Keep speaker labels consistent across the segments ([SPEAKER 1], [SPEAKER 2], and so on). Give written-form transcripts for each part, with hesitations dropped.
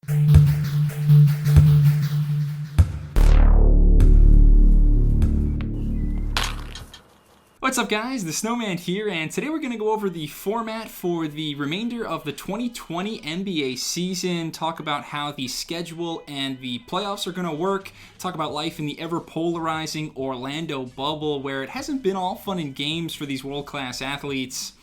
[SPEAKER 1] What's up guys, the Snowman here, and today we're going to go over the format for the remainder of the 2020 NBA season, talk about how the schedule and the playoffs are going to work, talk about life in the ever-polarizing Orlando bubble where it hasn't been all fun and games for these world-class athletes.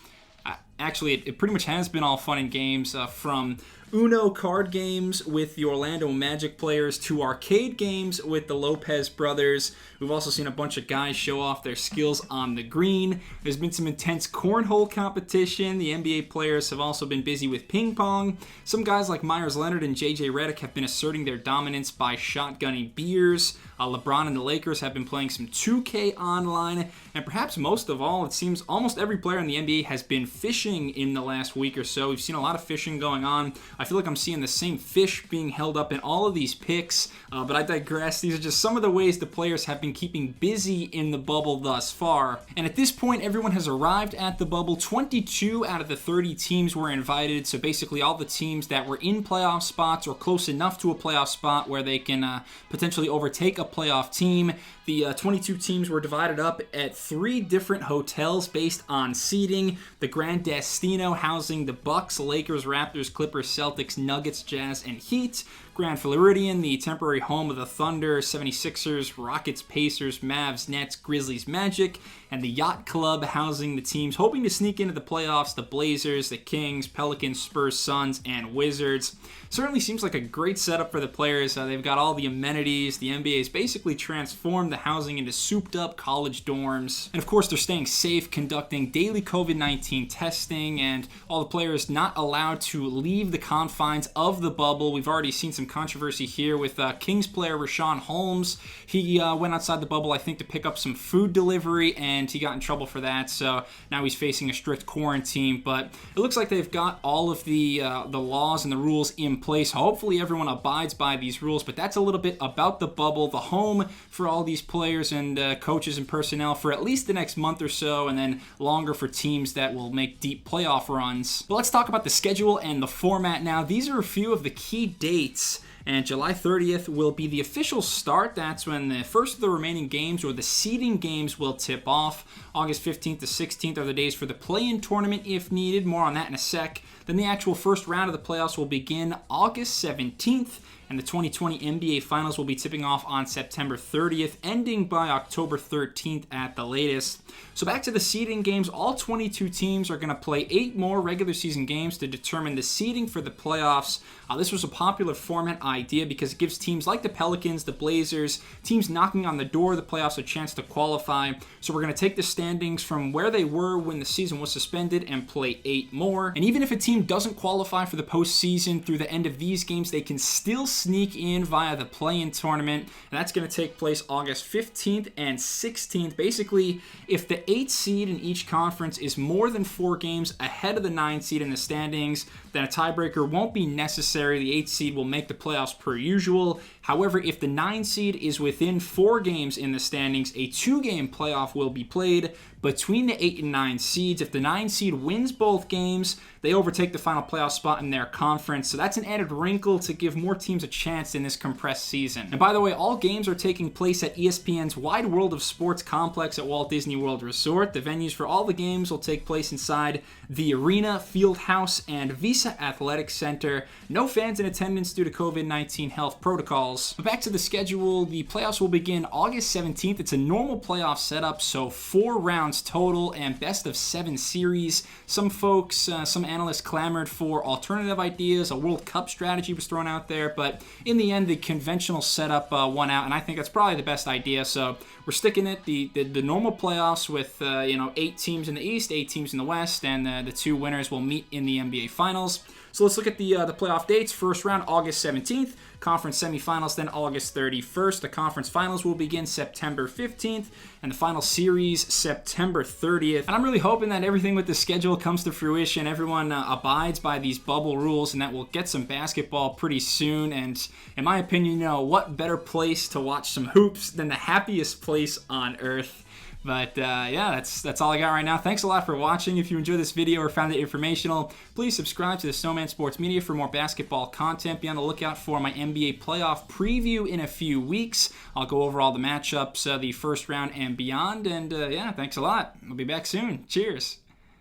[SPEAKER 1] Actually, it pretty much has been all fun and games from Uno card games with the Orlando Magic players to arcade games with the Lopez brothers. We've also seen a bunch of guys show off their skills on the green. There's been some intense cornhole competition. The NBA players have also been busy with ping pong. Some guys like Myers Leonard and JJ Redick have been asserting their dominance by shotgunning beers. LeBron and the Lakers have been playing some 2K online. And perhaps most of all, it seems almost every player in the NBA has been fishing in the last week or so. We've seen a lot of fishing going on. I feel like I'm seeing the same fish being held up in all of these picks, but I digress. These are just some of the ways the players have been keeping busy in the bubble thus far. And at this point, everyone has arrived at the bubble. 22 out of the 30 teams were invited, so basically all the teams that were in playoff spots or close enough to a playoff spot where they can potentially overtake a playoff team. The 22 teams were divided up at 3 different hotels based on seeding. The Grand Destino housing the Bucks, Lakers, Raptors, Clippers, Celtics, Nuggets, Jazz, and Heat. Grand Floridian, the temporary home of the Thunder, 76ers, Rockets, Pacers, Mavs, Nets, Grizzlies, Magic, and the Yacht Club housing the teams hoping to sneak into the playoffs, the Blazers, the Kings, Pelicans, Spurs, Suns, and Wizards. Certainly seems like a great setup for the players. They've got all the amenities. The NBA has basically transformed the housing into souped-up college dorms. And of course, they're staying safe, conducting daily COVID-19 testing, and all the players not allowed to leave the confines of the bubble. We've already seen some controversy here with Kings player Rashawn Holmes. He went outside the bubble, I think, to pick up some food delivery, and he got in trouble for that, so now he's facing a strict quarantine. But it looks like they've got all of the laws and the rules in place. Hopefully everyone abides by these rules, but that's a little bit about the bubble, the home for all these players and coaches and personnel for at least the next month or so, and then longer for teams that will make deep playoff runs. But let's talk about the schedule and the format now. These are a few of the key dates. And July 30th will be the official start. That's when the first of the remaining games or the seeding games will tip off. August 15th to 16th are the days for the play-in tournament if needed. More on that in a sec. Then the actual first round of the playoffs will begin August 17th. And the 2020 NBA Finals will be tipping off on September 30th, ending by October 13th at the latest. So back to the seeding games, all 22 teams are going to play 8 more regular season games to determine the seeding for the playoffs. This was a popular format idea because it gives teams like the Pelicans, the Blazers, teams knocking on the door of the playoffs a chance to qualify. So we're going to take the standings from where they were when the season was suspended and play 8 more. And even if a team doesn't qualify for the postseason through the end of these games, they can still sneak in via the PlayIn Tournament, and that's going to take place August 15th and 16th. Basically, if the 8th seed in each conference is more than 4 games ahead of the 9th seed in the standings, then a tiebreaker won't be necessary. The 8th seed will make the playoffs per usual. However, if the 9th seed is within 4 games in the standings, a 2-game playoff will be played between the 8 and 9 seeds. If the 9 seed wins both games, they overtake the final playoff spot in their conference. So that's an added wrinkle to give more teams a chance in this compressed season. And by the way, all games are taking place at ESPN's Wide World of Sports complex at Walt Disney World Resort. The venues for all the games will take place inside the Arena, Field House, and Visa Athletic Center. No fans in attendance due to COVID-19 health protocols. But back to the schedule, the playoffs will begin August 17th. It's a normal playoff setup, so 4 rounds total and best of 7 series. Some folks, some analysts clamored for alternative ideas. A World Cup strategy was thrown out there, but in the end, the conventional setup won out, and I think that's probably the best idea. So we're sticking it the normal playoffs with 8 teams in the East, 8 teams in the West, and the 2 winners will meet in the NBA Finals. So let's look at the playoff dates. First round, August 17th. Conference semifinals then August 31st. The conference finals will begin September 15th, and the final series September 30th. And I'm really hoping that everything with the schedule comes to fruition. Everyone abides by these bubble rules, and that we'll get some basketball pretty soon. And in my opinion, what better place to watch some hoops than the happiest place on earth? But yeah, that's all I got right now. Thanks a lot for watching. If you enjoyed this video or found it informational, please subscribe to the Snowman Sports Media for more basketball content. Be on the lookout for my NBA playoff preview in a few weeks. I'll go over all the matchups, the first round and beyond. And yeah, thanks a lot. We'll be back soon. Cheers.